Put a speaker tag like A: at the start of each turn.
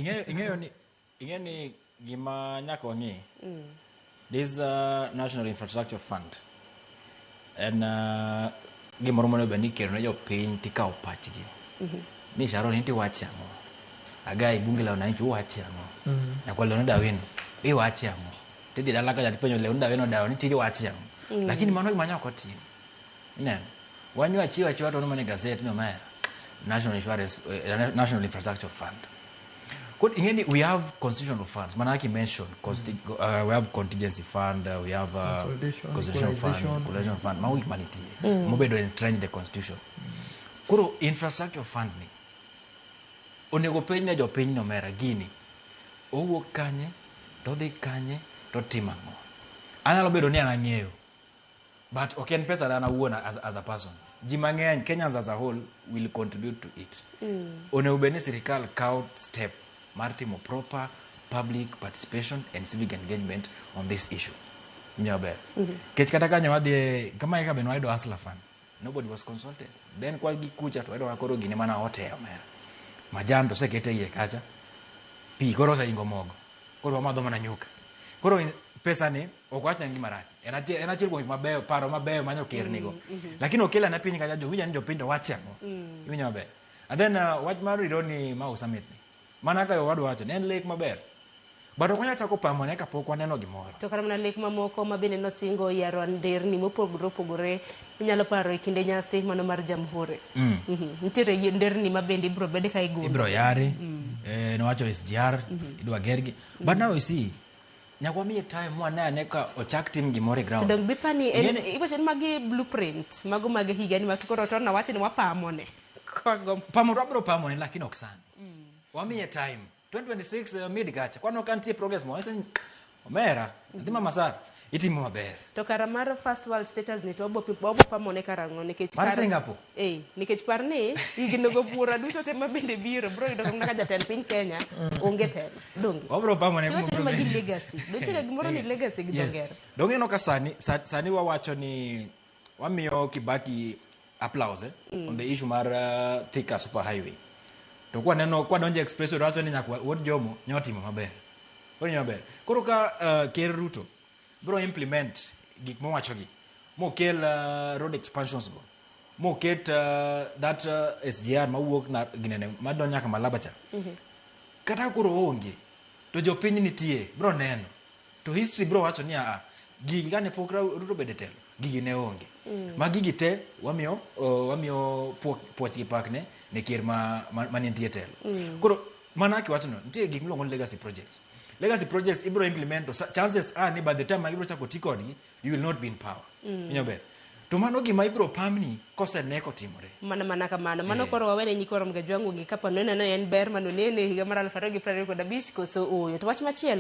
A: ing'e ni gima nyaka wang'e. This National Infrastructure Fund en gimoro monego bed ni ikelo ne jopiny tikawo pachgi. Ni Sharon inti wache ang'o? Agai bunge la wananchi wache ang'o? Nyakwa Leon Dawino iwache ang'o? Tidhi dala ka jatipenyo Leon Dawino dawo ni tidi wache ang'o? Lakini mano gima nyaka otim. Ineno. Wanyu achiwa to no gazette no matter. National Infrastructure Fund. Good, we have constitutional funds. Manaki mentioned we have contingency fund, we have constitutional fund, coalition fund. Maui humanity. Mobedo entrench the constitution. Kuro infrastructure fund ni. Onego penye jo penye no mera gini. Owo kanye, to dhi kanye, to timango. Anyalo bedo ni anang'eyo. But okay, pesa dana uona as a person. Jimang'eny, Kenyans as a whole will contribute to it. Onego bed ni sirikal kawo step mar timo proper public participation and civic engagement on this issue. Maber. Kech kata kanya wadhi kama eka benwa ido Hustler Fund. Nobody was consulted. Then kwa gikucha to ido akoro gine mana hotel mera. Majan to sekete iye kacha. Pi koro sa ingo mogo. Koro amadho mana nyuka. Koro pesa ni okwacha ngi marach. En achiel kuom mabeyo, paro mabeyo manyo ker nigo. Lakini okela na piny kacha jowinja ni jopiny to wache ang'o. Iwinjo maber. And then wach mar ironi Mau Summit ni. Mana ka wadwa wacho en lek maber. But okwanya chako pamone kapok waneno gimoro.
B: To kara mana lek mamoko mabende nosingo yaro nderni mopogore opogore inyalo paro e kinde nyasi mano mar jamhuri. Nitiere nderni mabende ibro bede ka igolo.
A: Ibro yari. Nowacho SGR idwa gergi. But now you see nyakwa miye time mwane ka ochak tim gimore ground.
B: Dong bipani iwacho ni magi blueprint mago mage higa ni makikoro to na wacho ni wapamone.
A: Pamoro abro pamone lakini ok sani. Wamiye time 2026 mid gacha kwano kantie progress mo esen omera ndima masar itimo maber.
B: To kara mar first world status ni to obo pamone karango nikech
A: kar Singapore
B: nikech parni igno go pura duto te mabende biro bro ido kama jatend piny Kenya onge telo donge
A: obro pamone
B: mo bro magi legacy dote ga gimoro ni legacy gidongero
A: donge no ka sani wawacho ni wamiyo Kibaki applause on the issue mar Thika super highway. To kwa donje express wacho ni nyakwa wod jomo nyotimo maber. Koro ka ker Ruto bro implement gik mowacho gi. Mokel road expansions go. Moket that SGR mawuok na ginene madon nyaka Malabacha. Kata koro onge. To jopiny nitie bro neno. To history bro wacho ni gigi kane pok Ruto bedetelo. Gigi ne onge. Ma gigi te wamiyo puoch pakne ne ker manientie telo. Koro manaki wacho no nitie gik miluongo legacy projects. Legacy projects ibro implement to chances are ni by the time ibro chako tikodi you will not be in power. Inyober. To mano gima ibro pamni kose neko timore.
B: Mana kamano. Mano koro wawene nyikoro mgejwangu gi kapa nene en ber manonene higa mar 2025 koso oyo. To wach machielo